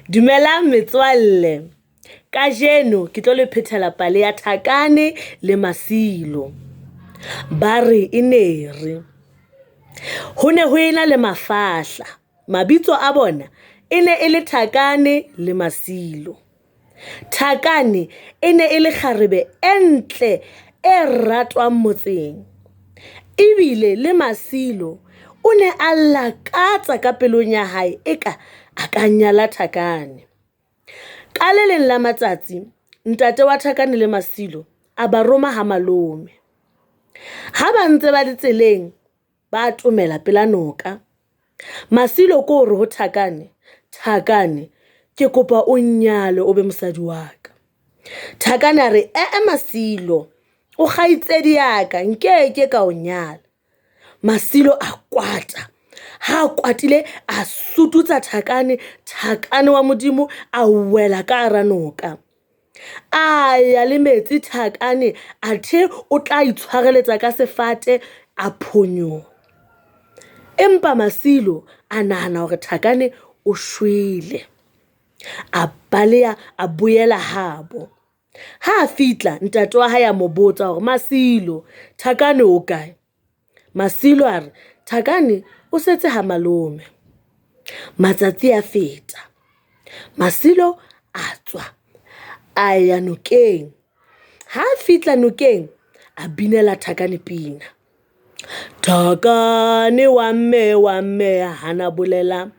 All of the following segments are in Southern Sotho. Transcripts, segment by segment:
Dumelang metswalle. Kajeno ke tlo le phethela pale ya Thakane le Masilo. Ba re e ne re. Ho ne ho ena le mafahla. Mabitso a bona e ne e le Thakane le Masilo. Thakane e ne e le kgarebe e ntle e ratwang motseng. Ebile le Masilo o ne a lakatsa ka pelong ya hae eka a ka nyala Thakane. Ka le leng la matsatsi ntate wa Thakane le Masilo a ba roma ha malome. Ha ba ntse ba le tseleng ba atomela pela noka. Masilo ko re ho Thakane, Thakane ke kopa o nyale o be mosadi wa ka. Thakane a re Masilo o kgaitsedi ya ka nkeke ka o nyala. Masilo a kwata. Ha kwatile a sututsa Thakane, Thakane wa modimo a wela ka hara noka. A ya le metsi Thakane a the o tla itshwareletsa ka sefate a phonyo. Empa Masilo a nahana hore Thakane o shwele. A baleya a boela habo. Ha a fitla ntate wa hae a mo botsa hore Masilo, Thakane o kae? Masilo a re Thakane o setse ha malome. Matsatsi a feta. Masilo a tswa a ya nokeng. Ha a fitla nokeng a binela Thakane pina. Thakane wa mme hana bolela.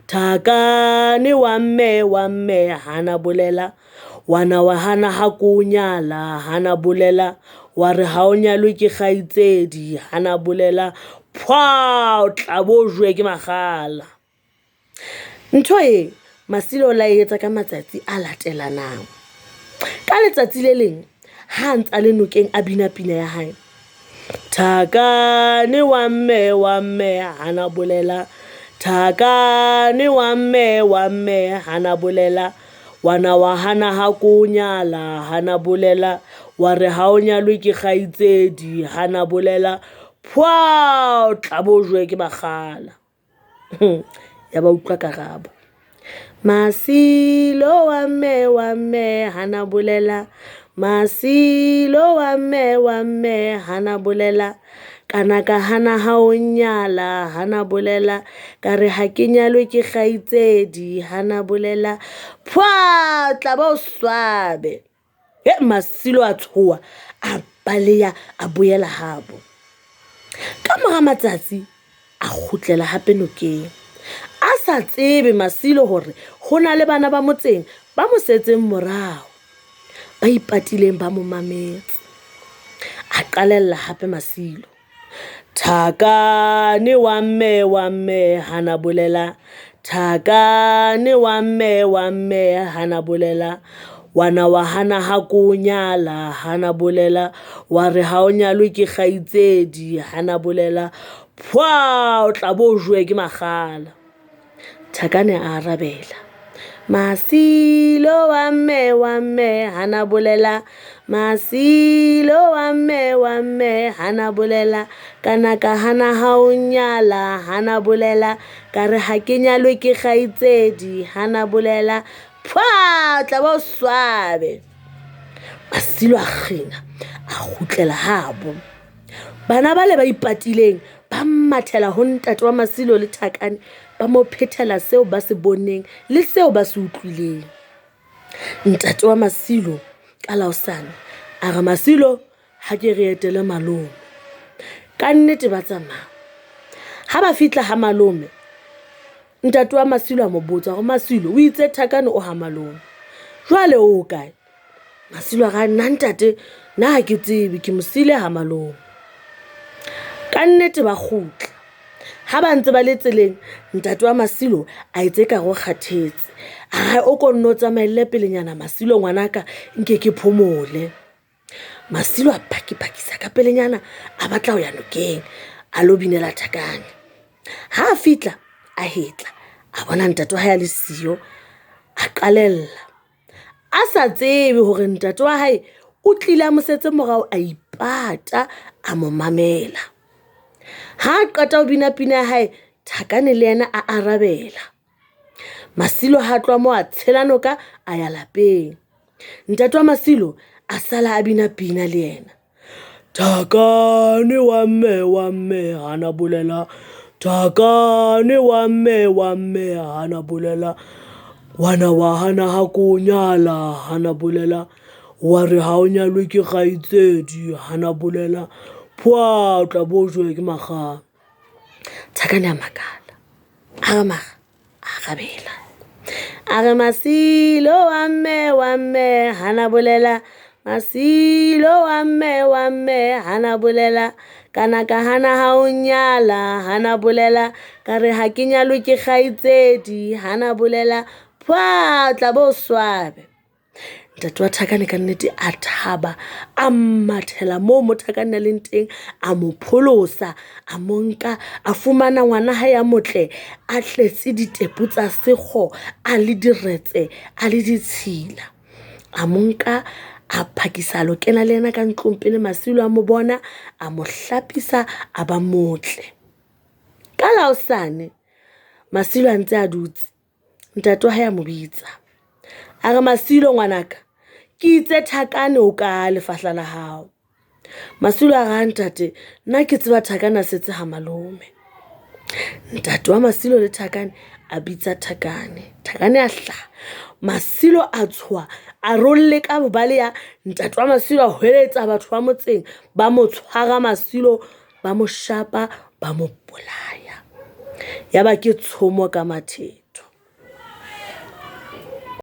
Thakane wa mme hana bolela. Wana wa hana ha ko nyala hana bolela. Wa re ha o nyalwe ke kgaitsedi hana bolela. Pwa tla bo jwe ke magala. Ntho e Masilo la etsa ka matsatsi a latelanang. Ka letsatsi le leng ha ntsa le nokeng a bina pina ya hae. Thakane wa mme hana bolela. Thakane wa mme hana bolela. Wana wa hana ha ko nyala hana bolela. Wa re ha o nyalwe ke kgaitsedi hana bolela. Pwa tla bo jwe ke magala. Ya ba utlwa karabo. Masilo wa mme hana bolela. Masilo wa mme hana bolela. Kana ka hana ha o nyala hana bolela. Ka re ha ke nyalwe ke kgaitsedi hana bolela. Pwa tla bo swabe. Masilo a tshoha a baleya a boela habo. Ka mora matsatsi a kgutlela hape nokeng. A sa tsebe Masilo hore ho na le bana ba motseng ba mo setseng morao. Ba ipatileng ba mo mametse. A qalella hape Masilo. Thakane wa mme hana bolela. Thakane wa mme hana bolela. Wana wa hana ha ko nyala hana bolela. Wa re ha o nyalwe ke kgaitsedi hana bolela. Pwa o tla bo jwe ke magala. Thakane a arabela. Masilo wa mme hana bolela. Masilo wa mme hana bolela. Kana ka hana ha o nyala hana bolela. Ka re ha ke nyalwe ke kgaitsedi hana bolela. Pwa tla bo swabe. Masilo a kgina a kgutlela habo. Bana bale ba ipatileng ba mathela ho ntate wa Masilo le Thakane ba mo phethela seo ba se boneng le seo ba se utlwileng. Ntate wa Masilo ka la hosane a re Masilo ha ke re etele malome. Ka nnete ba tsamaya. Ha ba fitla ha malome ntate wa Masilo a mo botsa hore Masilo o itse Thakane o ha malome. Jwale o kae? Masilo a re nna ntate nna ha ke tsebe ke mo sile ha malome. Ka nnete ba kgutla. Ha ba ntse ba le tseleng ntate wa Masilo a etse ka go kgathetse. A o ko nno tsamaile pelenyana Masilo ngwanaka nke ke phomole. Masilo a pakisa ka pelenyana a batla ho ya nokeng a lo binela Thakane. Ha a fitla a hetla a bona ntate wa hae a le siyo a qalella. A sa tsebe hore ntate wa hae o tlile a mosetse morao a ipata a mo mamela. Ha qeta ho bina pina ya hae Thakane le yena a arabela. Masilo ha tloha mo a tshela noka a ya lapeng. Ntate wa Masilo a sala a bina pina le yena. Thakane wa mme hana bolela. Thakane wa mme hana bolela. Wana wa hana ha ko nyala hana bolela. Wa re ha o nyalwe ke kgaitsedi hana bolela. Pwa o tla bo jwe ke makga. Thakane a makala. A maga a gabela. A re Masilo wa mme hana bolela. Masilo wa mme hana bolela. Kana ka hana ha o nyala hana bolela. Ka re ha ke nyalwe ke kgaitsedi hana bolela. Pwa tla bo swabe. Ntate wa Thakane ka nnete a thaba, a mathela mo Thakane a leng teng, a mo pholosa, a mo nka, a fumana ngwana hae ya motle, a tletse ditepu tsa sekgo, a le diretse, a le ditshila. A mo nka, a phakisa lo kena le yena ka ntlong pele Masilo a mo bona, a mo hlapisa, a ba motle. Ka la hosane Masilo a ntse a dutse, ntate wa hae a mo bitsa. A re Masilo ngwanaka, ke itse Thakane o ka lefahla la hao. Masilo a re ntate, nna ke tseba Thakane a setse ha malome. Ntate wa Masilo le Thakane a bitsa Thakane. Thakane a hlaha. Masilo a tshoha, a rolle ka bobale ya ntate wa Masilo a hweletsa batho ba motseng, ba mo tshwara Masilo, ba mo shapa, ba mo bolaya. Yaba ke tshomo ka matheka.